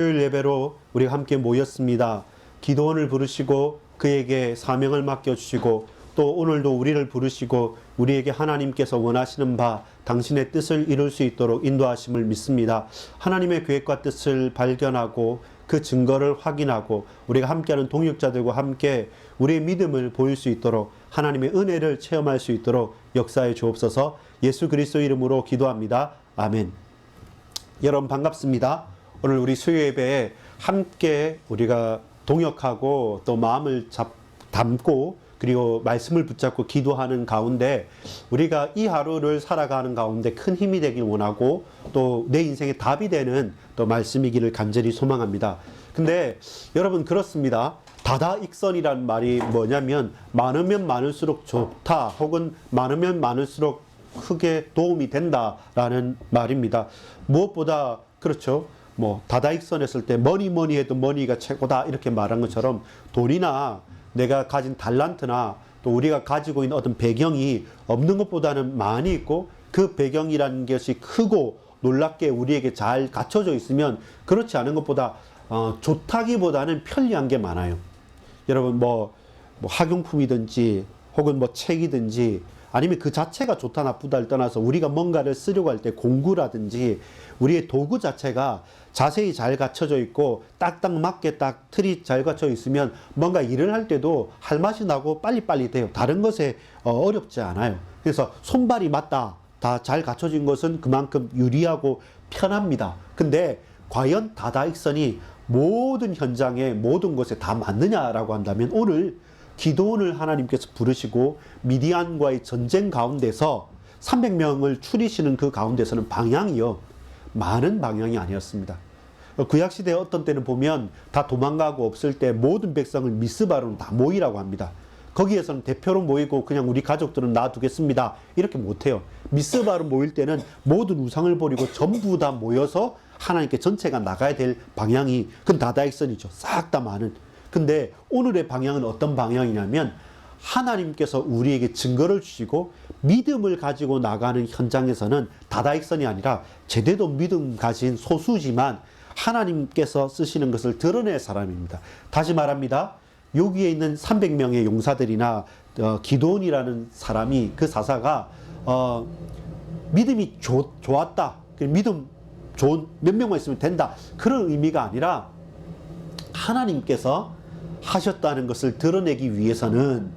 토요일 예배로 우리가 함께 모였습니다. 기도원을 부르시고 그에게 사명을 맡겨주시고 또 오늘도 우리를 부르시고 우리에게 하나님께서 원하시는 바 당신의 뜻을 이룰 수 있도록 인도하심을 믿습니다. 하나님의 계획과 뜻을 발견하고 그 증거를 확인하고 우리가 함께하는 동역자들과 함께 우리의 믿음을 보일 수 있도록 하나님의 은혜를 체험할 수 있도록 역사해 주옵소서. 예수 그리스도 이름으로 기도합니다. 아멘. 여러분 반갑습니다. 오늘 우리 수요 예배에 함께 우리가 동역하고 또 마음을 담고 그리고 말씀을 붙잡고 기도하는 가운데 우리가 이 하루를 살아가는 가운데 큰 힘이 되길 원하고 또 내 인생의 답이 되는 또 말씀이기를 간절히 소망합니다. 근데 여러분 그렇습니다. 다다익선이라는 말이 뭐냐면 많으면 많을수록 좋다 혹은 많으면 많을수록 크게 도움이 된다라는 말입니다. 무엇보다 그렇죠. 다다익선 했을 때 뭐니 해도 머니가 최고다 이렇게 말한 것처럼 돈이나 내가 가진 달란트나 또 우리가 가지고 있는 어떤 배경이 없는 것보다는 많이 있고 그 배경이라는 것이 크고 놀랍게 우리에게 잘 갖춰져 있으면 그렇지 않은 것보다 좋다기보다는 편리한 게 많아요. 여러분 학용품이든지 혹은 책이든지 아니면 그 자체가 좋다 나쁘다를 떠나서 우리가 뭔가를 쓰려고 할 때 공구라든지 우리의 도구 자체가 자세히 잘 갖춰져 있고 딱딱 맞게 딱 틀이 잘 갖춰 있으면 뭔가 일을 할 때도 할 맛이 나고 빨리빨리 돼요. 다른 것에 어렵지 않아요. 그래서 손발이 맞다 다 잘 갖춰진 것은 그만큼 유리하고 편합니다. 근데 과연 다다익선이 모든 현장에 모든 곳에 다 맞느냐라고 한다면 오늘 기도원을 하나님께서 부르시고 미디안과의 전쟁 가운데서 300명을 추리시는 그 가운데서는 방향이요 많은 방향이 아니었습니다. 구약시대에 어떤 때는 보면 다 도망가고 없을 때 모든 백성을 미스바로 다 모이라고 합니다. 거기에서는 대표로 모이고 그냥 우리 가족들은 놔두겠습니다 이렇게 못해요. 미스바로 모일 때는 모든 우상을 버리고 전부 다 모여서 하나님께 전체가 나가야 될 방향이 그건 다다익선이죠. 싹 다 많은. 근데 오늘의 방향은 어떤 방향이냐면 하나님께서 우리에게 증거를 주시고 믿음을 가지고 나가는 현장에서는 다다익선이 아니라 제대로 믿음 가진 소수지만 하나님께서 쓰시는 것을 드러낼 사람입니다. 다시 말합니다. 여기에 있는 300명의 용사들이나 기드온이라는 사람이 그 사사가 믿음이 좋았다. 믿음 좋은 몇 명만 있으면 된다. 그런 의미가 아니라 하나님께서 하셨다는 것을 드러내기 위해서는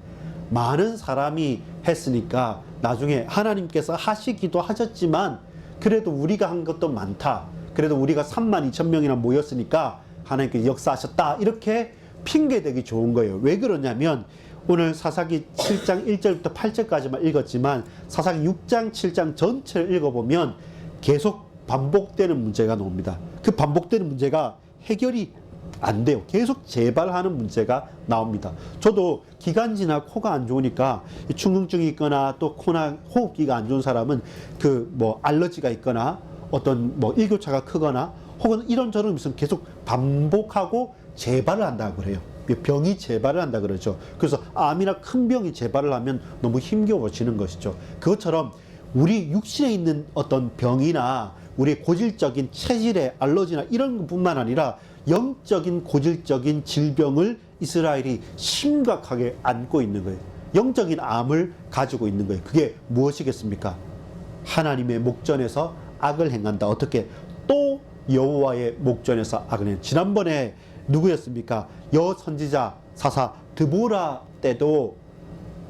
많은 사람이 했으니까 나중에 하나님께서 하시기도 하셨지만 그래도 우리가 한 것도 많다. 그래도 우리가 32,000명이나 모였으니까 하나님께서 역사하셨다. 이렇게 핑계대기 좋은 거예요. 왜 그러냐면 오늘 사사기 7장 1절부터 8절까지만 읽었지만 사사기 6장 7장 전체를 읽어보면 계속 반복되는 문제가 나옵니다. 그 반복되는 문제가 해결이 안 돼요. 계속 재발하는 문제가 나옵니다. 저도 기관지나 코가 안 좋으니까 충농증이 있거나 또 코나 호흡기가 안 좋은 사람은 알러지가 있거나 어떤 일교차가 크거나 혹은 이런저런 무슨 계속 반복하고 재발을 한다고 그래요. 병이 재발을 한다 그러죠. 그래서 암이나 큰 병이 재발을 하면 너무 힘겨워지는 것이죠. 그것처럼 우리 육신에 있는 어떤 병이나 우리의 고질적인 체질의 알러지나 이런 것뿐만 아니라 영적인 고질적인 질병을 이스라엘이 심각하게 안고 있는 거예요. 영적인 암을 가지고 있는 거예요. 그게 무엇이겠습니까? 하나님의 목전에서 악을 행한다. 어떻게? 또 여호와의 목전에서 악을 행한다. 지난번에 누구였습니까? 여선지자 사사 드보라 때도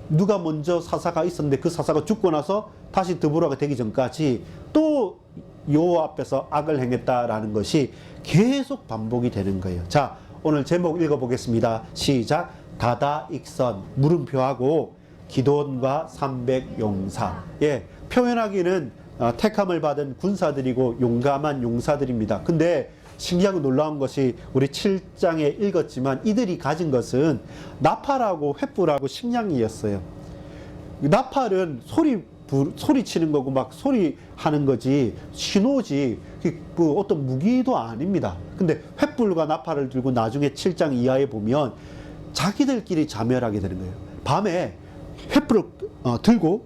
누가 먼저 사사가 있었는데 그 사사가 죽고 나서 다시 드보라가 되기 전까지 또 여호와 앞에서 악을 행했다라는 것이 계속 반복이 되는 거예요. 자, 오늘 제목 읽어보겠습니다. 시작. 다다익선 물음표하고 기드온과 300용사. 표현하기는 택함을 받은 군사들이고 용감한 용사들입니다. 근데 신기하고 놀라운 것이 우리 7장에 읽었지만 이들이 가진 것은 나팔하고 횃불하고 식량이었어요. 나팔은 소리치는 거고 소리하는 거지 신호지 어떤 무기도 아닙니다. 근데 횃불과 나팔을 들고 나중에 7장 이하에 보면 자기들끼리 자멸하게 되는 거예요. 밤에 횃불을 들고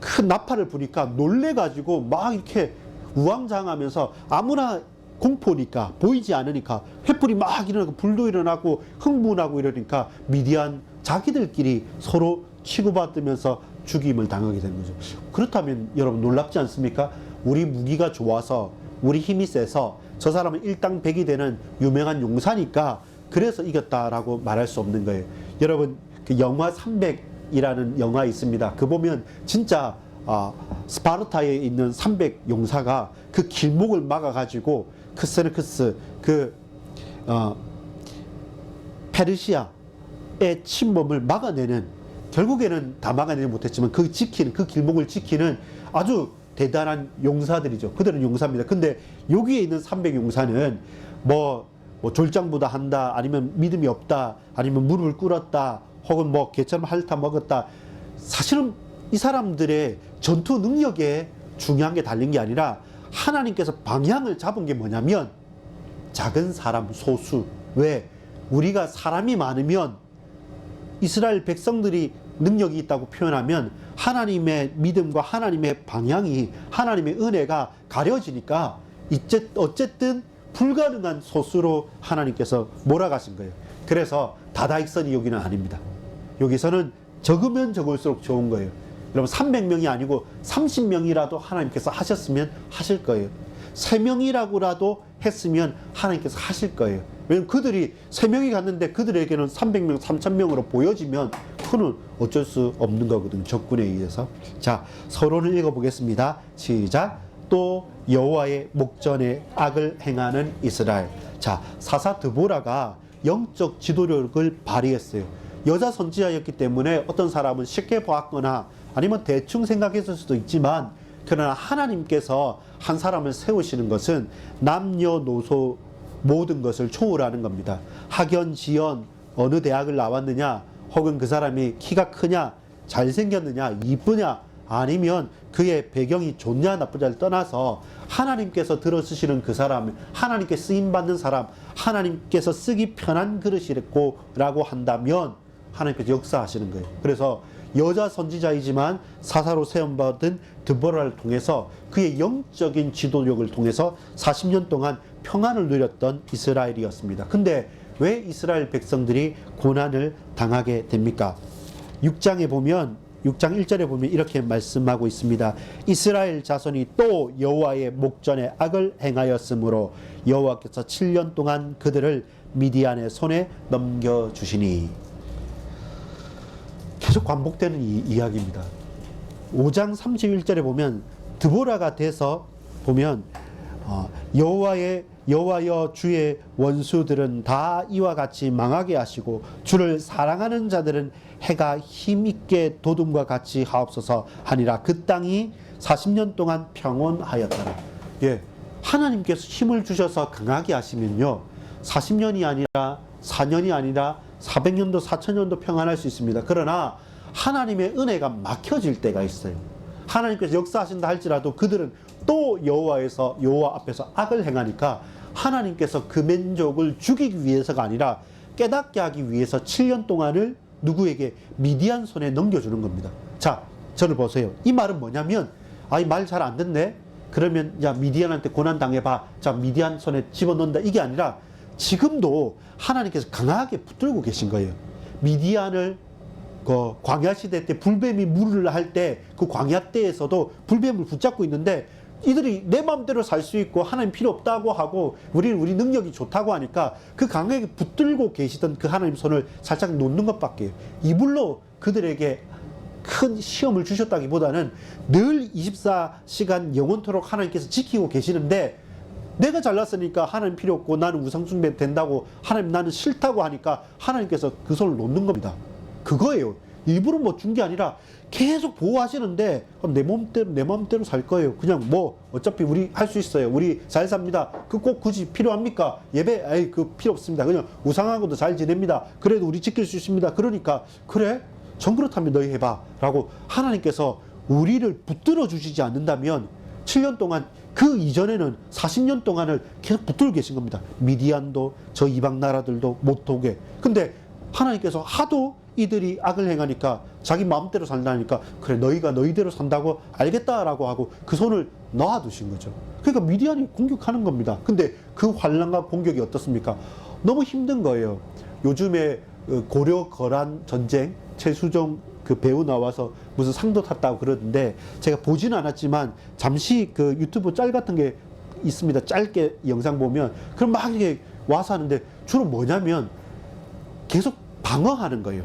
큰 나팔을 부니까 놀래가지고 막 이렇게 우왕좌왕하면서 아무나 공포니까, 보이지 않으니까 횃불이 막 일어나고 불도 일어나고 흥분하고 이러니까 미디안 자기들끼리 서로 치고받으면서 죽임을 당하게 되는 거죠. 그렇다면 여러분 놀랍지 않습니까? 우리 무기가 좋아서, 우리 힘이 세서 저 사람은 일당백이 되는 유명한 용사니까 그래서 이겼다라고 말할 수 없는 거예요. 여러분 그 영화 300이라는 영화 있습니다. 그 보면 진짜 스파르타에 있는 300 용사가 그 길목을 막아가지고 크세르크스 페르시아의 침범을 막아내는, 결국에는 다 막아내지 못했지만 그 길목을 지키는 아주 대단한 용사들이죠. 그들은 용사입니다. 근데 여기에 있는 300 용사는 뭐 졸장보다 한다, 아니면 믿음이 없다, 아니면 무릎을 꿇었다, 혹은 뭐 개처럼 핥아 먹었다. 사실은 이 사람들의 전투 능력에 중요한 게 달린 게 아니라 하나님께서 방향을 잡은 게 뭐냐면 작은 사람 소수. 왜? 우리가 사람이 많으면 이스라엘 백성들이 능력이 있다고 표현하면 하나님의 믿음과 하나님의 방향이, 하나님의 은혜가 가려지니까 어쨌든 불가능한 소수로 하나님께서 몰아가신 거예요. 그래서 다다익선이 여기는 아닙니다. 여기서는 적으면 적을수록 좋은 거예요. 여러분 300명이 아니고 30명이라도 하나님께서 하셨으면 하실 거예요. 3명이라고라도 했으면 하나님께서 하실 거예요. 왜냐면 그들이 3명이 갔는데 그들에게는 300명, 3000명으로 보여지면 그는 어쩔 수 없는 거거든요. 적군에 의해서. 자, 서론을 읽어보겠습니다. 시작. 또 여호와의 목전에 악을 행하는 이스라엘. 자, 사사 드보라가 영적 지도력을 발휘했어요. 여자 선지자였기 때문에 어떤 사람은 쉽게 보았거나 아니면 대충 생각했을 수도 있지만, 그러나 하나님께서 한 사람을 세우시는 것은 남녀노소 모든 것을 초월하는 겁니다. 학연, 지연, 어느 대학을 나왔느냐, 혹은 그 사람이 키가 크냐, 잘생겼느냐, 이쁘냐, 아니면 그의 배경이 좋냐 나쁘냐를 떠나서 하나님께서 들어쓰시는 그 사람, 하나님께 쓰임받는 사람, 하나님께서 쓰기 편한 그릇이라고 한다면 하나님께서 역사하시는 거예요. 그래서 여자 선지자이지만 사사로 세움받은 드보라를 통해서 그의 영적인 지도력을 통해서 40년 동안 평안을 누렸던 이스라엘이었습니다. 근데 왜 이스라엘 백성들이 고난을 당하게 됩니까? 6장에 보면, 6장 1절에 보면 이렇게 말씀하고 있습니다. 이스라엘 자손이 또 여호와의 목전에 악을 행하였으므로 여호와께서 7년 동안 그들을 미디안의 손에 넘겨주시니. 계속 반복되는 이야기입니다. 5장 31절에 보면 드보라가 돼서 보면 여호와여 주의 원수들은 다 이와 같이 망하게 하시고 주를 사랑하는 자들은 해가 힘있게 도둠과 같이 하옵소서 하니라. 그 땅이 40년 동안 평온하였더라. 예, 하나님께서 힘을 주셔서 강하게 하시면요 40년이 아니라 4년이 아니라 400년도 4000년도 평안할 수 있습니다. 그러나 하나님의 은혜가 막혀질 때가 있어요. 하나님께서 역사하신다 할지라도 그들은 또 여호와 앞에서 악을 행하니까 하나님께서 그 민족을 죽이기 위해서가 아니라 깨닫게 하기 위해서 7년 동안을 누구에게? 미디안 손에 넘겨주는 겁니다. 자, 저를 보세요. 이 말은 뭐냐면, 이 말 잘 안 듣네? 그러면 야 미디안한테 고난 당해봐. 자, 미디안 손에 집어넣는다. 이게 아니라 지금도 하나님께서 강하게 붙들고 계신 거예요. 미디안을 그 광야 시대 때 불뱀이 물을 할 때 그 광야 때에서도 불뱀을 붙잡고 있는데 이들이 내 마음대로 살 수 있고 하나님 필요 없다고 하고 우리 능력이 좋다고 하니까 그 강하게 붙들고 계시던 그 하나님 손을 살짝 놓는 것밖에. 이불로 그들에게 큰 시험을 주셨다기보다는 늘 24시간 영원토록 하나님께서 지키고 계시는데 내가 잘났으니까 하나님 필요 없고 나는 우상숭배 된다고, 하나님 나는 싫다고 하니까 하나님께서 그 손을 놓는 겁니다. 그거예요. 일부러 뭐 준 게 아니라 계속 보호하시는데 내 마음대로 살 거예요. 그냥 뭐 어차피 우리 할 수 있어요. 우리 잘 삽니다. 그 꼭 굳이 필요합니까? 예배 그 필요 없습니다. 그냥 우상하고도 잘 지냅니다. 그래도 우리 지킬 수 있습니다. 그러니까 그래? 전 그렇다면 너희 해봐 라고 하나님께서 우리를 붙들어 주시지 않는다면 7년 동안, 그 이전에는 40년 동안을 계속 붙들고 계신 겁니다. 미디안도 저 이방 나라들도 못 오게. 근데 하나님께서 하도 이들이 악을 행하니까 자기 마음대로 산다니까 그래 너희가 너희대로 산다고 알겠다라고 하고 그 손을 놔두신 거죠. 그러니까 미디안이 공격하는 겁니다. 근데 그 환란과 공격이 어떻습니까? 너무 힘든 거예요. 요즘에 고려 거란 전쟁 최수종 그 배우 나와서 무슨 상도 탔다고 그러던데 제가 보지는 않았지만 잠시 그 유튜브 짤 같은 게 있습니다. 짧게 영상 보면 그럼 막 이렇게 와서 하는데 주로 뭐냐면 계속 방어하는 거예요.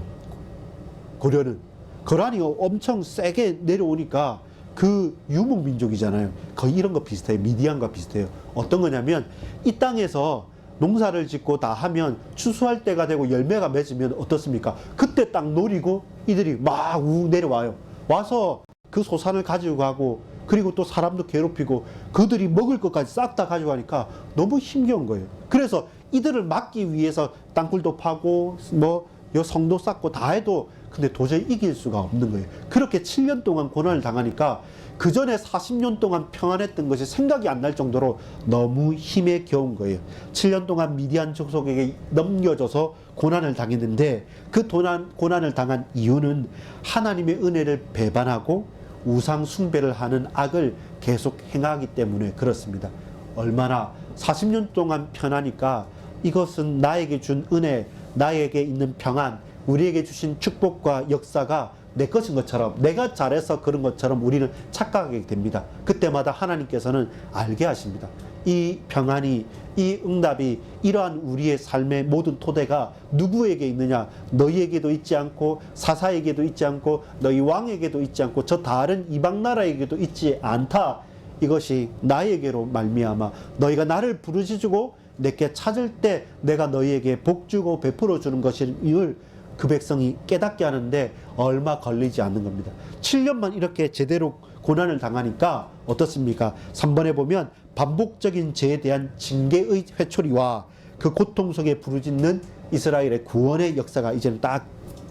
고려는 거란이 엄청 세게 내려오니까 그 유목민족이잖아요. 거의 이런 거 비슷해요. 미디안과 비슷해요. 어떤 거냐면 이 땅에서 농사를 짓고 다 하면 추수할 때가 되고 열매가 맺으면 어떻습니까? 그때 딱 노리고 이들이 막 우 내려와요. 와서 그 소산을 가지고 가고 그리고 또 사람도 괴롭히고 그들이 먹을 것까지 싹 다 가지고 가니까 너무 힘겨운 거예요. 그래서 이들을 막기 위해서 땅굴도 파고 뭐 성도 쌓고 다 해도 근데 도저히 이길 수가 없는 거예요. 그렇게 7년 동안 고난을 당하니까 그 전에 40년 동안 평안했던 것이 생각이 안 날 정도로 너무 힘에 겨운 거예요. 7년 동안 미디안 족속에게 넘겨져서 고난을 당했는데 그 고난을 당한 이유는 하나님의 은혜를 배반하고 우상 숭배를 하는 악을 계속 행하기 때문에 그렇습니다. 얼마나 40년 동안 편하니까 이것은 나에게 준 은혜, 나에게 있는 평안, 우리에게 주신 축복과 역사가 내 것인 것처럼 내가 잘해서 그런 것처럼 우리는 착각하게 됩니다. 그때마다 하나님께서는 알게 하십니다. 이 평안이, 이 응답이 이러한 우리의 삶의 모든 토대가 누구에게 있느냐? 너희에게도 있지 않고 사사에게도 있지 않고 너희 왕에게도 있지 않고 저 다른 이방 나라에게도 있지 않다. 이것이 나에게로 말미암아 너희가 나를 부르짖고 내게 찾을 때 내가 너희에게 복주고 베풀어 주는 것임을 그 백성이 깨닫게 하는데 얼마 걸리지 않는 겁니다. 7년만 이렇게 제대로 고난을 당하니까 어떻습니까? 3번에 보면 반복적인 죄에 대한 징계의 회초리와 그 고통 속에 부르짖는 이스라엘의 구원의 역사가 이제는 딱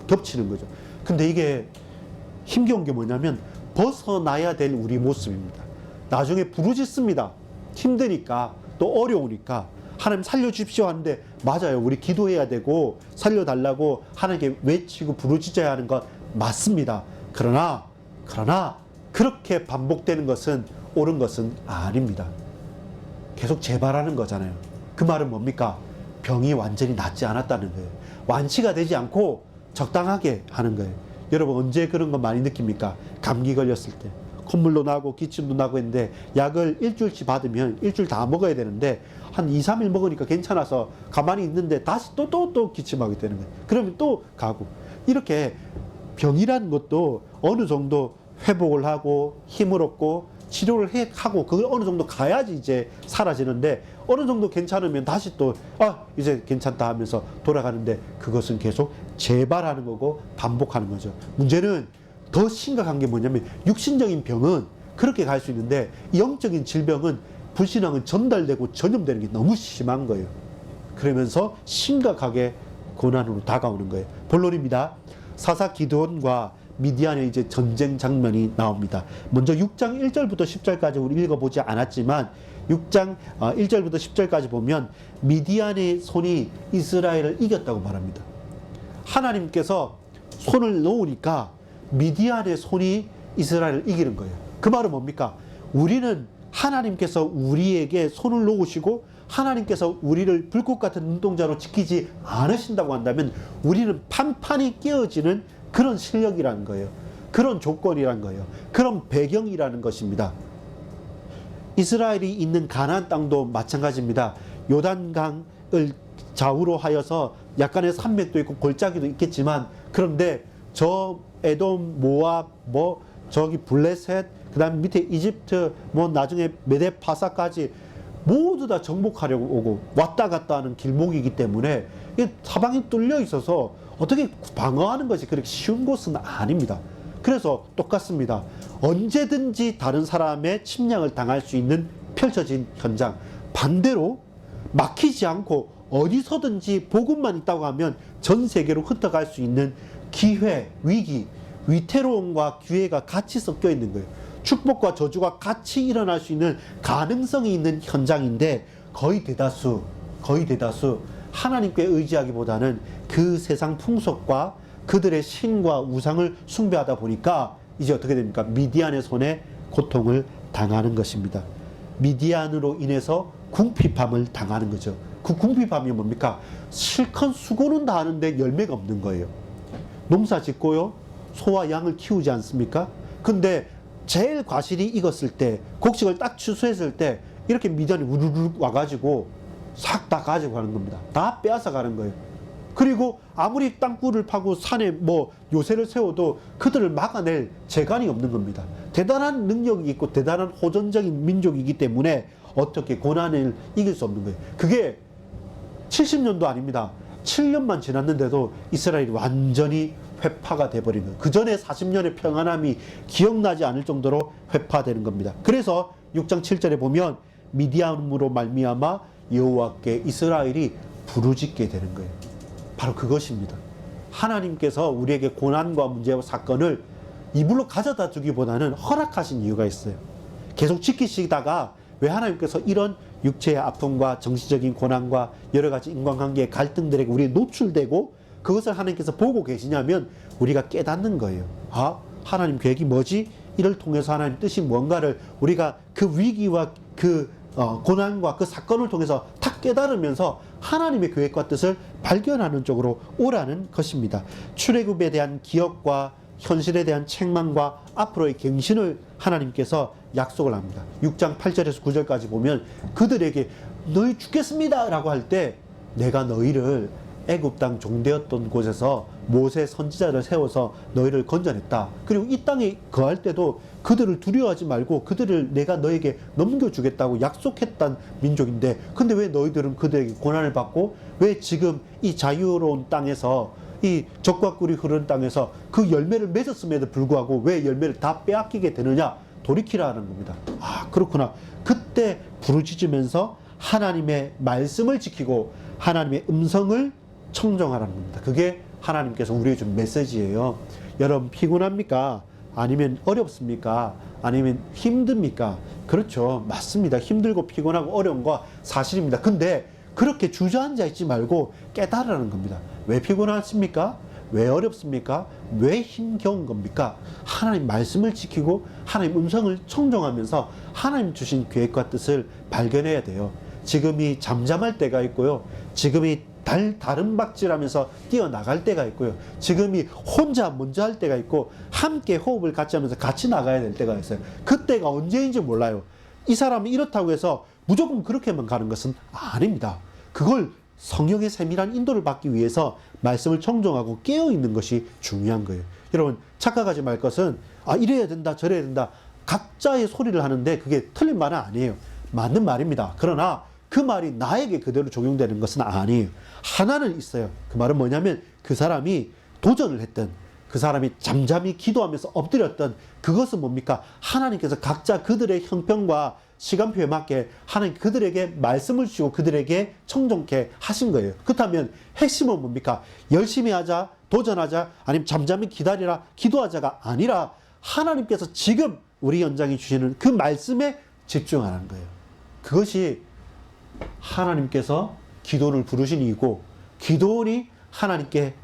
겹치는 거죠. 근데 이게 힘겨운 게 뭐냐면 벗어나야 될 우리 모습입니다. 나중에 부르짖습니다. 힘드니까 또 어려우니까 하나님 살려주십시오 하는데 맞아요. 우리 기도해야 되고 살려달라고 하나님께 외치고 부르짖어야 하는 것 맞습니다. 그러나 그렇게 반복되는 것은 옳은 것은 아닙니다. 계속 재발하는 거잖아요. 그 말은 뭡니까? 병이 완전히 낫지 않았다는 거예요. 완치가 되지 않고 적당하게 하는 거예요. 여러분 언제 그런 거 많이 느낍니까? 감기 걸렸을 때 콧물도 나고 기침도 나고 했는데 약을 일주일치 받으면 일주일 다 먹어야 되는데 한 2, 3일 먹으니까 괜찮아서 가만히 있는데 다시 또 기침하게 되는 거예요. 그러면 또 가고 이렇게 병이라는 것도 어느 정도 회복을 하고 힘을 얻고 치료를 하고 그걸 어느 정도 가야지 이제 사라지는데 어느 정도 괜찮으면 다시 또 이제 괜찮다 하면서 돌아가는데 그것은 계속 재발하는 거고 반복하는 거죠. 문제는 더 심각한 게 뭐냐면 육신적인 병은 그렇게 갈 수 있는데 영적인 질병은 불신앙은 전달되고 전염되는 게 너무 심한 거예요. 그러면서 심각하게 고난으로 다가오는 거예요. 본론입니다. 사사 기드온과 미디안의 이제 전쟁 장면이 나옵니다. 먼저 6장 1절부터 10절까지 우리 읽어보지 않았지만 6장 1절부터 10절까지 보면 미디안의 손이 이스라엘을 이겼다고 말합니다. 하나님께서 손을 놓으니까 미디안의 손이 이스라엘을 이기는 거예요. 그 말은 뭡니까? 우리는 하나님께서 우리에게 손을 놓으시고 하나님께서 우리를 불꽃 같은 눈동자로 지키지 않으신다고 한다면 우리는 판판이 깨어지는 그런 실력이라는 거예요. 그런 조건이라는 거예요. 그런 배경이라는 것입니다. 이스라엘이 있는 가나안 땅도 마찬가지입니다. 요단강을 좌우로 하여서 약간의 산맥도 있고 골짜기도 있겠지만 그런데 저 에돔, 모압, 저기 블레셋, 그 다음에 밑에 이집트, 나중에 메데파사까지 모두 다 정복하려고 오고 왔다 갔다 하는 길목이기 때문에 사방이 뚫려 있어서 어떻게 방어하는 것이 그렇게 쉬운 곳은 아닙니다. 그래서 똑같습니다. 언제든지 다른 사람의 침략을 당할 수 있는 펼쳐진 현장. 반대로 막히지 않고 어디서든지 복음만 있다고 하면 전 세계로 흩어갈 수 있는 기회, 위기, 위태로움과 기회가 같이 섞여 있는 거예요. 축복과 저주가 같이 일어날 수 있는 가능성이 있는 현장인데 거의 대다수 하나님께 의지하기보다는 그 세상 풍속과 그들의 신과 우상을 숭배하다 보니까 이제 어떻게 됩니까? 미디안의 손에 고통을 당하는 것입니다. 미디안으로 인해서 궁핍함을 당하는 거죠. 그 궁핍함이 뭡니까? 실컷 수고는 다 하는데 열매가 없는 거예요. 농사 짓고요, 소와 양을 키우지 않습니까? 근데 제일 과실이 익었을 때, 곡식을 딱 추수했을 때 이렇게 미디안이 우르르 와가지고 싹 다 가지고 가는 겁니다. 다 빼앗아 가는 거예요. 그리고 아무리 땅굴을 파고 산에 뭐 요새를 세워도 그들을 막아낼 재간이 없는 겁니다. 대단한 능력이 있고 대단한 호전적인 민족이기 때문에 어떻게 고난을 이길 수 없는 거예요. 그게 70년도 아닙니다. 7년만 지났는데도 이스라엘이 완전히 회파가 돼버린 거예요. 그 전에 40년의 평안함이 기억나지 않을 정도로 회파되는 겁니다. 그래서 6장 7절에 보면 미디안으로 말미암아 여호와께 이스라엘이 부르짖게 되는 거예요. 바로 그것입니다. 하나님께서 우리에게 고난과 문제와 사건을 이불로 가져다 주기보다는 허락하신 이유가 있어요. 계속 지키시다가 왜 하나님께서 이런 육체의 아픔과 정신적인 고난과 여러 가지 인간관계의 갈등들에게 우리 노출되고 그것을 하나님께서 보고 계시냐면 우리가 깨닫는 거예요. 아, 하나님 계획이 뭐지? 이를 통해서 하나님 뜻이 뭔가를 우리가 그 위기와 그 고난과 그 사건을 통해서 탁 깨달으면서 하나님의 계획과 뜻을 발견하는 쪽으로 오라는 것입니다. 출애굽에 대한 기억과 현실에 대한 책망과 앞으로의 갱신을 하나님께서 약속을 합니다. 6장 8절에서 9절까지 보면 그들에게 너희 죽겠습니다 라고 할 때 내가 너희를 애굽 땅 종되었던 곳에서 모세 선지자를 세워서 너희를 건져냈다. 그리고 이 땅에 거할 때도 그들을 두려워하지 말고 그들을 내가 너에게 넘겨주겠다고 약속했던 민족인데 근데 왜 너희들은 그들에게 고난을 받고 왜 지금 이 자유로운 땅에서 이 적과 꿀이 흐르는 땅에서 그 열매를 맺었음에도 불구하고 왜 열매를 다 빼앗기게 되느냐? 돌이키라는 겁니다. 아, 그렇구나. 그때 부르짖으면서 하나님의 말씀을 지키고 하나님의 음성을 청정하라는 겁니다. 그게 하나님께서 우리에게 준 메시지예요. 여러분 피곤합니까? 아니면 어렵습니까? 아니면 힘듭니까? 그렇죠. 맞습니다. 힘들고 피곤하고 어려운 거 사실입니다. 근데 그렇게 주저앉아 있지 말고 깨달으라는 겁니다. 왜 피곤하십니까? 왜 어렵습니까? 왜 힘겨운 겁니까? 하나님 말씀을 지키고 하나님 음성을 청정하면서 하나님 주신 계획과 뜻을 발견해야 돼요. 지금이 잠잠할 때가 있고요. 지금이 다름박질하면서 뛰어나갈 때가 있고요. 지금이 혼자 먼저 할 때가 있고 함께 호흡을 같이 하면서 같이 나가야 될 때가 있어요. 그때가 언제인지 몰라요. 이 사람이 이렇다고 해서 무조건 그렇게만 가는 것은 아닙니다. 그걸 성령의 세밀한 인도를 받기 위해서 말씀을 청정하고 깨어있는 것이 중요한 거예요. 여러분 착각하지 말 것은 이래야 된다 저래야 된다 각자의 소리를 하는데 그게 틀린 말은 아니에요. 맞는 말입니다. 그러나 그 말이 나에게 그대로 적용되는 것은 아니에요. 하나는 있어요. 그 말은 뭐냐면 그 사람이 도전을 했던 그 사람이 잠잠히 기도하면서 엎드렸던 그것은 뭡니까? 하나님께서 각자 그들의 형편과 시간표에 맞게 하나님 그들에게 말씀을 주시고 그들에게 청정케 하신 거예요. 그렇다면 핵심은 뭡니까? 열심히 하자, 도전하자, 아니면 잠잠히 기다리라, 기도하자가 아니라 하나님께서 지금 우리 연장이 주시는 그 말씀에 집중하는 거예요. 그것이 하나님께서 기도를 부르신 이유고 기도원이 하나님께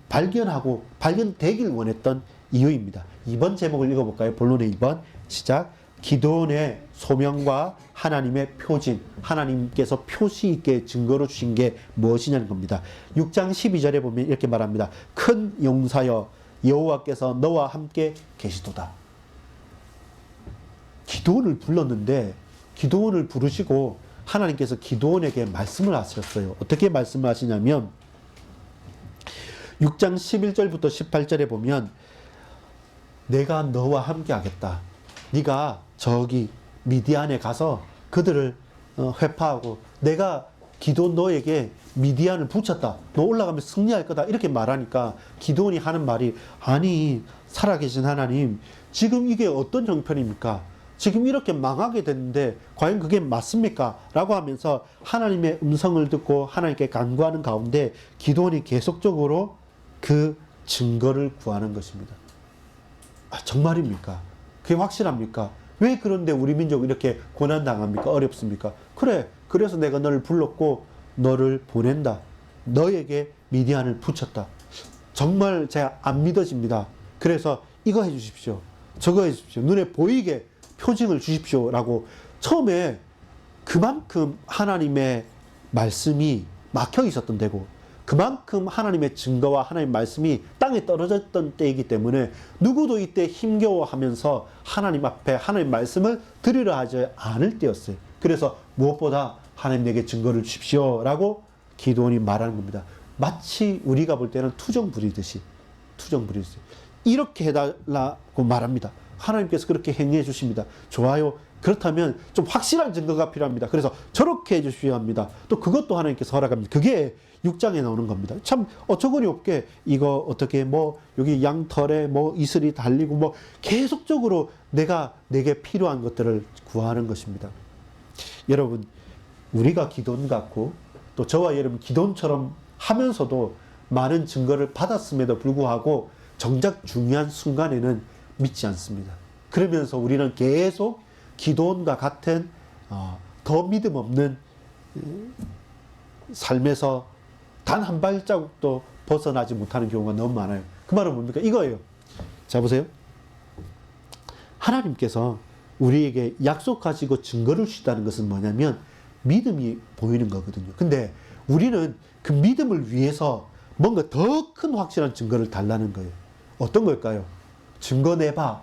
발견되길 원했던 이유입니다. 2번 제목을 읽어볼까요? 본론의 2번 시작. 기도원의 소명과 하나님의 표징, 하나님께서 표시 있게 증거로 주신 게 무엇이냐는 겁니다. 6장 12절에 보면 이렇게 말합니다. 큰 용사여 여호와께서 너와 함께 계시도다. 기도원을 불렀는데 기도원을 부르시고 하나님께서 기도원에게 말씀을 하셨어요. 어떻게 말씀을 하시냐면 6장 11절부터 18절에 보면 내가 너와 함께 하겠다. 네가 저기 미디안에 가서 그들을 회파하고 내가 기도원 너에게 미디안을 붙였다. 너 올라가면 승리할 거다. 이렇게 말하니까 기도원이 하는 말이 아니 살아계신 하나님 지금 이게 어떤 형편입니까? 지금 이렇게 망하게 됐는데 과연 그게 맞습니까? 라고 하면서 하나님의 음성을 듣고 하나님께 간구하는 가운데 기도원이 계속적으로 그 증거를 구하는 것입니다. 정말입니까? 그게 확실합니까? 왜 그런데 우리 민족이 이렇게 고난당합니까? 어렵습니까? 그래, 그래서 내가 너를 불렀고 너를 보낸다. 너에게 미디안을 붙였다. 정말 제가 안 믿어집니다. 그래서 이거 해주십시오. 저거 해주십시오. 눈에 보이게 표징을 주십시오라고 처음에 그만큼 하나님의 말씀이 막혀 있었던 때고 그만큼 하나님의 증거와 하나님의 말씀이 땅에 떨어졌던 때이기 때문에 누구도 이때 힘겨워하면서 하나님 앞에 하나님의 말씀을 드리려 하지 않을 때였어요. 그래서 무엇보다 하나님 내게 증거를 주십시오라고 기도원이 말하는 겁니다. 마치 우리가 볼 때는 투정 부리듯이 이렇게 해달라고 말합니다. 하나님께서 그렇게 행해 주십니다. 좋아요. 그렇다면 좀 확실한 증거가 필요합니다. 그래서 저렇게 해주셔야 합니다. 또 그것도 하나님께서 허락합니다. 그게 6장에 나오는 겁니다. 참 어처구니 없게 이거 어떻게 뭐 여기 양털에 뭐 이슬이 달리고 뭐 계속적으로 내게 필요한 것들을 구하는 것입니다. 여러분, 우리가 기도원 같고 또 저와 여러분 기도원처럼 하면서도 많은 증거를 받았음에도 불구하고 정작 중요한 순간에는 믿지 않습니다. 그러면서 우리는 계속 기도원과 같은 더 믿음 없는 삶에서 단 한 발자국도 벗어나지 못하는 경우가 너무 많아요. 그 말은 뭡니까? 이거예요. 자, 보세요. 하나님께서 우리에게 약속하시고 증거를 주시다는 것은 뭐냐면 믿음이 보이는 거거든요. 근데 우리는 그 믿음을 위해서 뭔가 더 큰 확실한 증거를 달라는 거예요. 어떤 걸까요? 증거 내봐.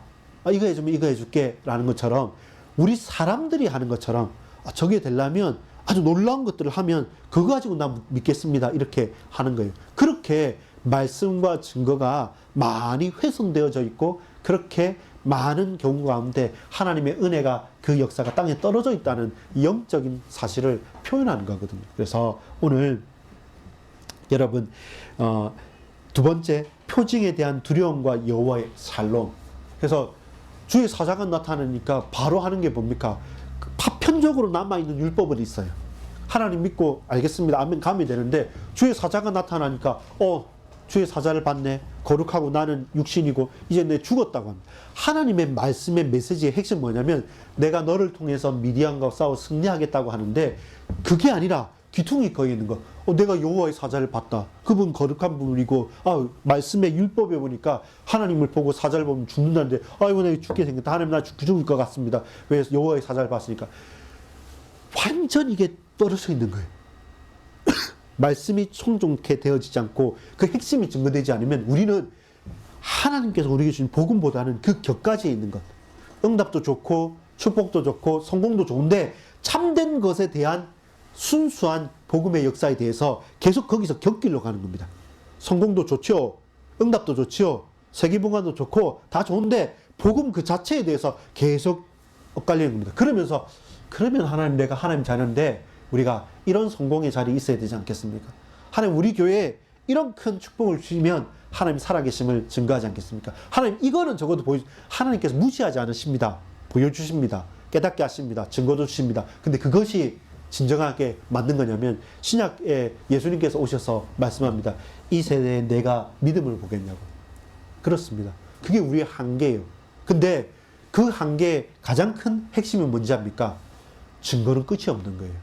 이거 해주면 이거 해줄게. 라는 것처럼 우리 사람들이 하는 것처럼 저게 되려면 아주 놀라운 것들을 하면 그거 가지고 나 믿겠습니다. 이렇게 하는 거예요. 그렇게 말씀과 증거가 많이 훼손되어져 있고 그렇게 많은 경우 가운데 하나님의 은혜가 그 역사가 땅에 떨어져 있다는 영적인 사실을 표현하는 거거든요. 그래서 오늘 여러분 두 번째 표징에 대한 두려움과 여호와의 샬롬. 그래서 주의 사자가 나타나니까 바로 하는 게 뭡니까? 파편적으로 남아있는 율법은 있어요. 하나님 믿고 알겠습니다. 아멘 가면 되는데 주의 사자가 나타나니까 주의 사자를 봤네. 거룩하고 나는 육신이고 이제 내 죽었다고 합니다. 하나님의 말씀의 메시지의 핵심 뭐냐면 내가 너를 통해서 미디안과 싸워 승리하겠다고 하는데 그게 아니라 귀퉁이 거에 있는 거. 내가 여호와의 사자를 봤다. 그분 거룩한 분이고 말씀의 율법에 보니까 하나님을 보고 사자를 보면 죽는다는데 이거 내가 죽게 생겼다. 하나님 나 죽을 것 같습니다. 왜? 여호와의 사자를 봤으니까. 완전 이게 떨어져 있는 거예요. 말씀이 총종케 되어지지 않고 그 핵심이 증거되지 않으면 우리는 하나님께서 우리에게 주신 복음보다는 그 격가지에 있는 것. 응답도 좋고 축복도 좋고 성공도 좋은데 참된 것에 대한 순수한 복음의 역사에 대해서 계속 거기서 격길로 가는 겁니다. 성공도 좋죠. 응답도 좋죠. 세계분간도 좋고 다 좋은데 복음 그 자체에 대해서 계속 엇갈리는 겁니다. 그러면 하나님 내가 하나님 자녀인데 우리가 이런 성공의 자리에 있어야 되지 않겠습니까? 하나님 우리 교회에 이런 큰 축복을 주시면 하나님 살아계심을 증거하지 않겠습니까? 하나님 이거는 적어도 하나님께서 무시하지 않으십니다. 보여주십니다. 깨닫게 하십니다. 증거도 주십니다. 근데 그것이 진정하게 맞는 거냐면 신약에 예수님께서 오셔서 말씀합니다. 이 세대에 내가 믿음을 보겠냐고. 그렇습니다. 그게 우리의 한계예요. 근데 그 한계의 가장 큰 핵심이 뭔지 압니까? 증거는 끝이 없는 거예요.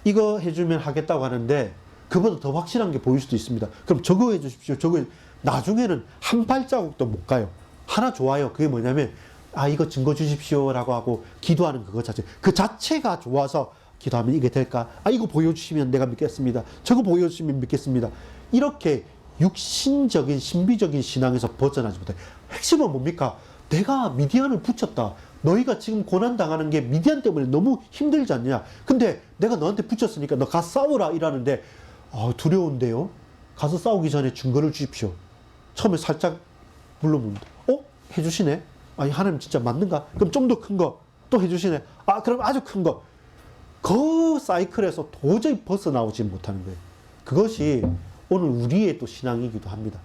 이거 해주면 하겠다고 하는데 그보다 더 확실한 게 보일 수도 있습니다. 그럼 저거 해주십시오. 나중에는 한 발자국도 못 가요. 하나 좋아요. 그게 뭐냐면 이거 증거 주십시오라고 하고 기도하는 그거 자체. 그 자체가 좋아서 기도하면 이게 될까? 이거 보여주시면 내가 믿겠습니다. 저거 보여주시면 믿겠습니다. 이렇게 육신적인 신비적인 신앙에서 벗어나지 못해. 핵심은 뭡니까? 내가 미디안을 붙였다. 너희가 지금 고난당하는 게 미디안 때문에 너무 힘들지 않냐? 근데 내가 너한테 붙였으니까 너 가서 싸우라 이러는데 두려운데요? 가서 싸우기 전에 증거를 주십시오. 처음에 살짝 물러봅니다. 해주시네? 하나님 진짜 맞는가? 그럼 좀 더 큰 거 또 해주시네. 그럼 아주 큰 거. 그 사이클에서 도저히 벗어나오지 못하는 거예요. 그것이 오늘 우리의 또 신앙이기도 합니다.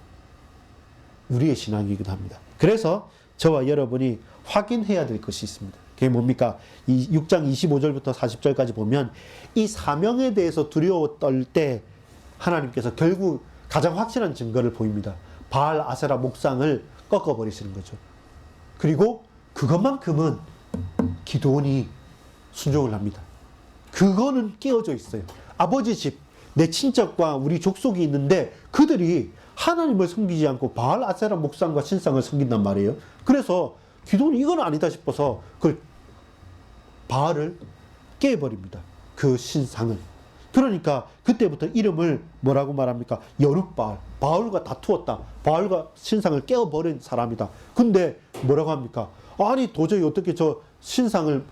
우리의 신앙이기도 합니다. 그래서 저와 여러분이 확인해야 될 것이 있습니다. 그게 뭡니까? 이 6장 25절부터 40절까지 보면 이 사명에 대해서 두려워 떨 때 하나님께서 결국 가장 확실한 증거를 보입니다. 바알 아세라 목상을 꺾어버리시는 거죠. 그리고 그것만큼은 기도원이 순종을 합니다. 그거는 깨어져 있어요. 아버지 집, 내 친척과 우리 족속이 있는데 그들이 하나님을 섬기지 않고 바알 아세라 목상과 신상을 섬긴단 말이에요. 그래서 기도는 이건 아니다 싶어서 그 바알을 깨버립니다. 그 신상을. 그러니까 그때부터 이름을 뭐라고 말합니까? 여룻바알. 바알과 다투었다. 바알과 신상을 깨어버린 사람이다. 근데 뭐라고 합니까? 아니 도저히 어떻게 저 신상을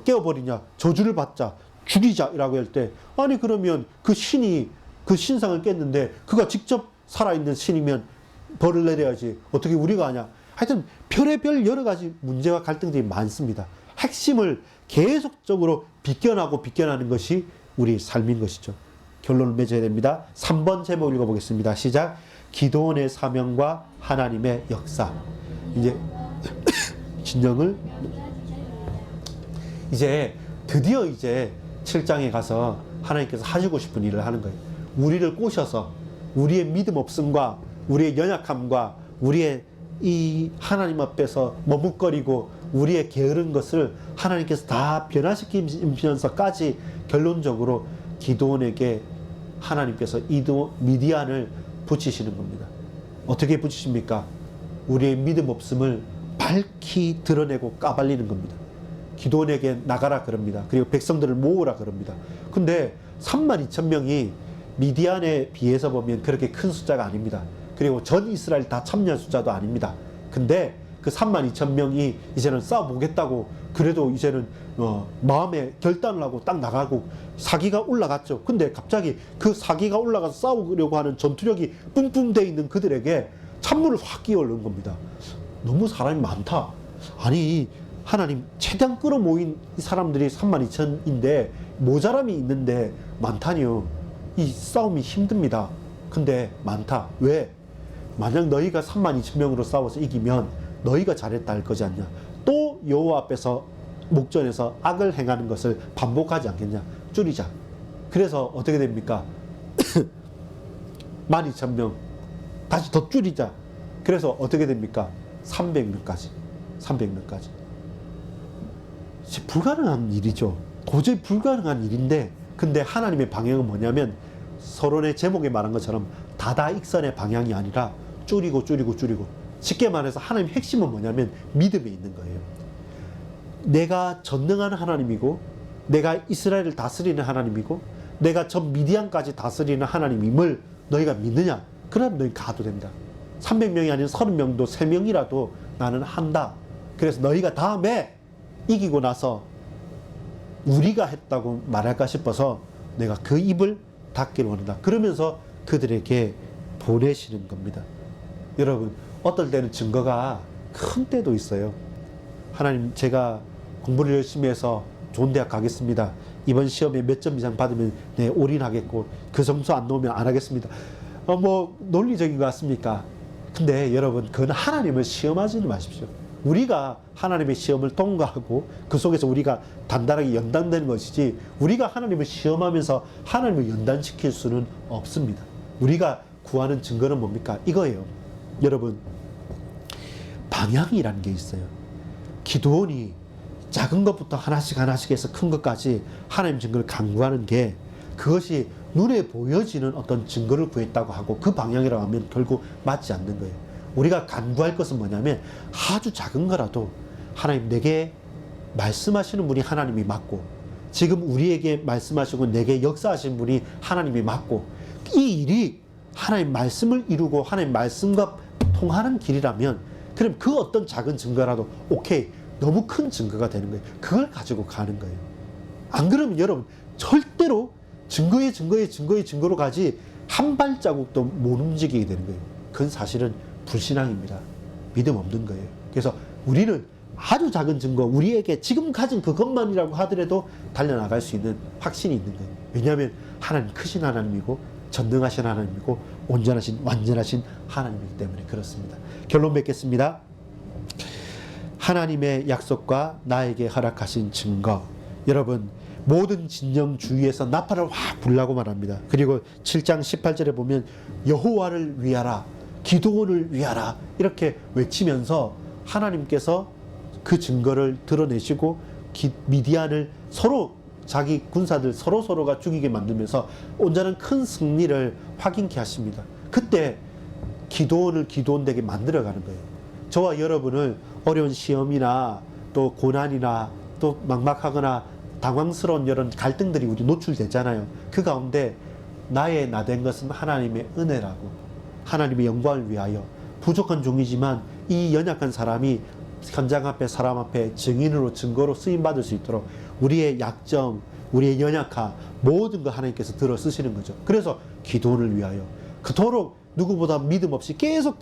깨어버리냐? 저주를 받자. 죽이자라고 할 때 아니 그러면 그 신이 그 신상을 깼는데 그가 직접 살아있는 신이면 벌을 내려야지. 어떻게 우리가 하냐? 하여튼 별의별 여러 가지 문제와 갈등들이 많습니다. 핵심을 계속적으로 비껴나는 것이 우리 삶인 것이죠. 결론을 맺어야 됩니다. 3번 제목 읽어보겠습니다. 시작. 기도원의 사명과 하나님의 역사. 이제 진정을 이제 드디어 이제 7장에 가서 하나님께서 하시고 싶은 일을 하는 거예요. 우리를 꼬셔서 우리의 믿음 없음과 우리의 연약함과 우리의 이 하나님 앞에서 머뭇거리고 우리의 게으른 것을 하나님께서 다 변화시키면서까지 결론적으로 기드온에게 하나님께서 미디안을 붙이시는 겁니다. 어떻게 붙이십니까? 우리의 믿음 없음을 밝히 드러내고 까발리는 겁니다. 기드온에게 나가라 그럽니다. 그리고 백성들을 모으라 그럽니다. 근데 32,000명이 미디안에 비해서 보면 그렇게 큰 숫자가 아닙니다. 그리고 전 이스라엘 다 참여한 숫자도 아닙니다. 근데 그 32,000명이 이제는 싸워보겠다고 그래도 이제는 마음에 결단을 하고 딱 나가고 사기가 올라갔죠. 근데 갑자기 그 사기가 올라가서 싸우려고 하는 전투력이 뿜뿜돼 있는 그들에게 찬물을 확 끼얹는 겁니다. 너무 사람이 많다. 아니 하나님 최대한 끌어모인 이 사람들이 32,000인데 모자람이 있는데 많다니요. 이 싸움이 힘듭니다. 근데 많다. 왜? 만약 너희가 32,000명으로 싸워서 이기면 너희가 잘했다 할 거지 않냐. 또 여호와 앞에서 목전에서 악을 행하는 것을 반복하지 않겠냐. 줄이자. 그래서 어떻게 됩니까? 12,000명 다시 더 줄이자. 그래서 어떻게 됩니까? 300명까지. 불가능한 일이죠. 도저히 불가능한 일인데 근데 하나님의 방향은 뭐냐면 서론의 제목에 말한 것처럼 다다익선의 방향이 아니라 줄이고 쉽게 말해서 하나님의 핵심은 뭐냐면 믿음에 있는 거예요. 내가 전능한 하나님이고 내가 이스라엘을 다스리는 하나님이고 내가 전 미디안까지 다스리는 하나님임을 너희가 믿느냐? 그럼 너희 가도 된다. 300명이 아닌 30명도 3명이라도 나는 한다. 그래서 너희가 다음에 이기고 나서 우리가 했다고 말할까 싶어서 내가 그 입을 닫기를 원한다. 그러면서 그들에게 보내시는 겁니다. 여러분 어떨 때는 증거가 큰 때도 있어요. 하나님 제가 공부를 열심히 해서 좋은 대학 가겠습니다. 이번 시험에 몇 점 이상 받으면 네, 올인하겠고 그 점수 안 나오면 안 하겠습니다. 뭐 논리적인 것 같습니까? 근데 여러분 그건 하나님을 시험하지는 마십시오. 우리가 하나님의 시험을 통과하고 그 속에서 우리가 단단하게 연단되는 것이지 우리가 하나님을 시험하면서 하나님을 연단시킬 수는 없습니다. 우리가 구하는 증거는 뭡니까? 이거예요. 여러분 방향이라는 게 있어요. 기드온이 작은 것부터 하나씩 해서 큰 것까지 하나님 증거를 강구하는 게 그것이 눈에 보여지는 어떤 증거를 구했다고 하고 그 방향이라고 하면 결국 맞지 않는 거예요. 우리가 간구할 것은 뭐냐면 아주 작은 거라도 하나님 내게 말씀하시는 분이 하나님이 맞고 지금 우리에게 말씀하시고 내게 역사하시는 분이 하나님이 맞고 이 일이 하나님 말씀을 이루고 하나님 말씀과 통하는 길이라면 그럼 그 어떤 작은 증거라도 오케이 너무 큰 증거가 되는 거예요. 그걸 가지고 가는 거예요. 안 그러면 여러분 절대로 증거로 가지 한 발자국도 못 움직이게 되는 거예요. 그건 사실은 불신앙입니다. 믿음 없는 거예요. 그래서 우리는 아주 작은 증거, 우리에게 지금 가진 그것만이라고 하더라도 달려나갈 수 있는 확신이 있는 거예요. 왜냐하면 하나님 크신 하나님이고 전능하신 하나님이고 온전하신 완전하신 하나님이기 때문에 그렇습니다. 결론 맺겠습니다. 하나님의 약속과 나에게 허락하신 증거. 여러분 모든 진영 주위에서 나팔을 확 불라고 말합니다. 그리고 7장 18절에 보면 여호와를 위하라 기드온을 위하라 이렇게 외치면서 하나님께서 그 증거를 드러내시고 미디안을 서로 자기 군사들 서로가 죽이게 만들면서 온전한 큰 승리를 확인케 하십니다. 그때 기도원을 기도원 되게 만들어가는 거예요. 저와 여러분을 어려운 시험이나 또 고난이나 또 막막하거나 당황스러운 이런 갈등들이 우리 노출되잖아요. 그 가운데 나의 나 된 것은 하나님의 은혜라고, 하나님의 영광을 위하여 부족한 종이지만 이 연약한 사람이 현장 앞에 사람 앞에 증인으로 증거로 쓰임받을 수 있도록 우리의 약점, 우리의 연약함 모든 거 하나님께서 들어 쓰시는 거죠. 그래서 기도원을 위하여 그토록 누구보다 믿음 없이 계속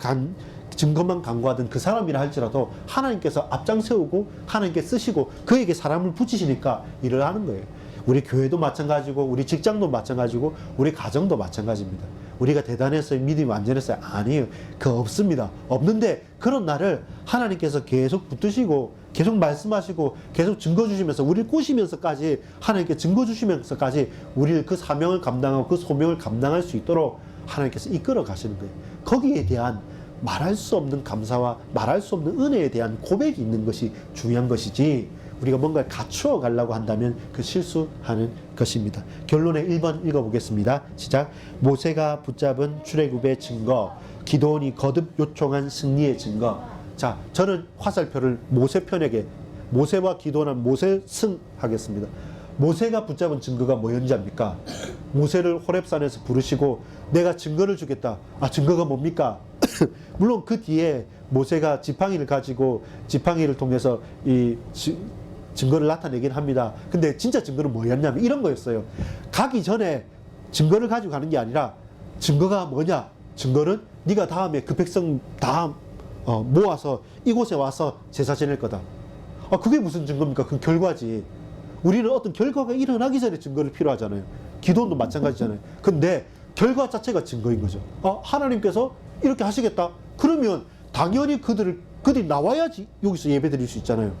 증거만 강구하던 그 사람이라 할지라도 하나님께서 앞장세우고 하나님께 쓰시고 그에게 사람을 붙이시니까 일을 하는 거예요. 우리 교회도 마찬가지고 우리 직장도 마찬가지고 우리 가정도 마찬가지입니다. 우리가 대단했어요? 믿음이 완전했어요? 아니에요. 그거 없습니다. 없는데 그런 날을 하나님께서 계속 붙드시고 계속 말씀하시고 계속 증거 주시면서 우리를 꼬시면서까지 하나님께 증거 주시면서까지 우리를 그 사명을 감당하고 그 소명을 감당할 수 있도록 하나님께서 이끌어 가시는 거예요. 거기에 대한 말할 수 없는 감사와 말할 수 없는 은혜에 대한 고백이 있는 것이 중요한 것이지 우리가 뭔가를 갖추어 가려고 한다면 그 실수하는 것입니다. 결론의 1번 읽어보겠습니다. 시작. 모세가 붙잡은 출애굽의 증거, 기도원이 거듭 요청한 승리의 증거. 자, 저는 화살표를 모세 편에게, 모세와 기도원은 모세 승 하겠습니다. 모세가 붙잡은 증거가 뭐였는지 압니까? 모세를 호렙산에서 부르시고 내가 증거를 주겠다. 아, 증거가 뭡니까? 물론 그 뒤에 모세가 지팡이를 가지고 지팡이를 통해서 이 증거를 나타내긴 합니다. 근데 진짜 증거는 뭐였냐면 이런 거였어요. 가기 전에 증거를 가지고 가는 게 아니라 증거가 뭐냐? 증거는 네가 다음에 그 백성 다 모아서 이곳에 와서 제사 지낼 거다. 아, 그게 무슨 증거입니까? 그 결과지. 우리는 어떤 결과가 일어나기 전에 증거를 필요하잖아요. 기도도 마찬가지잖아요. 근데 결과 자체가 증거인 거죠. 하나님께서 이렇게 하시겠다. 그러면 당연히 그들이 나와야지 여기서 예배 드릴 수 있잖아요.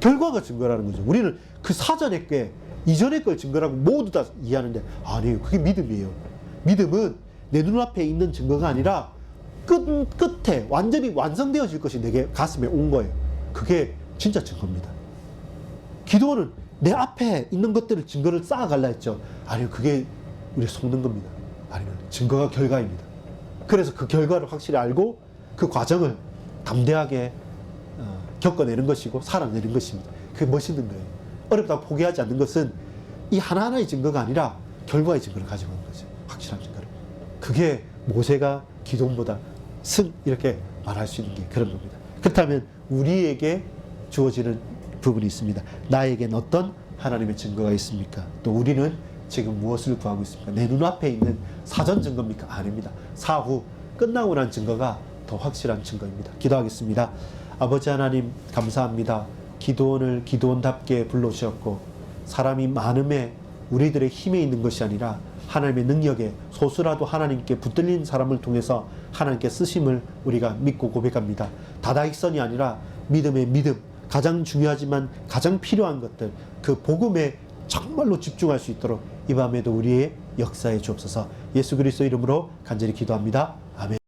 결과가 증거라는 거죠. 우리는 그 사전의 게 이전의 걸 증거라고 모두 다 이해하는데 아니에요. 그게 믿음이에요. 믿음은 내 눈앞에 있는 증거가 아니라 끝에 완전히 완성되어질 것이 내게 가슴에 온 거예요. 그게 진짜 증거입니다. 기도는 내 앞에 있는 것들을 증거를 쌓아갈라 했죠. 아니요. 그게 우리 속는 겁니다. 아니면 증거가 결과입니다. 그래서 그 결과를 확실히 알고 그 과정을 담대하게 겪어내는 것이고 살아내는 것입니다. 그게 멋있는 거예요. 어렵다고 포기하지 않는 것은 이 하나하나의 증거가 아니라 결과의 증거를 가져가는 거죠. 확실한 증거를. 그게 모세가 기도원보다 승 이렇게 말할 수 있는 게 그런 겁니다. 그렇다면 우리에게 주어지는 부분이 있습니다. 나에겐 어떤 하나님의 증거가 있습니까? 또 우리는 지금 무엇을 구하고 있습니까? 내 눈앞에 있는 사전 증거입니까? 아닙니다. 사후 끝나고 난 증거가 더 확실한 증거입니다. 기도하겠습니다. 아버지 하나님 감사합니다. 기도원을 기도원답게 불러주셨고 사람이 많음에 우리들의 힘에 있는 것이 아니라 하나님의 능력에 소수라도 하나님께 붙들린 사람을 통해서 하나님께 쓰심을 우리가 믿고 고백합니다. 다다익선이 아니라 믿음의 믿음, 가장 중요하지만 가장 필요한 것들, 그 복음에 정말로 집중할 수 있도록 이 밤에도 우리의 역사에 주옵소서. 예수 그리스도 이름으로 간절히 기도합니다. 아멘.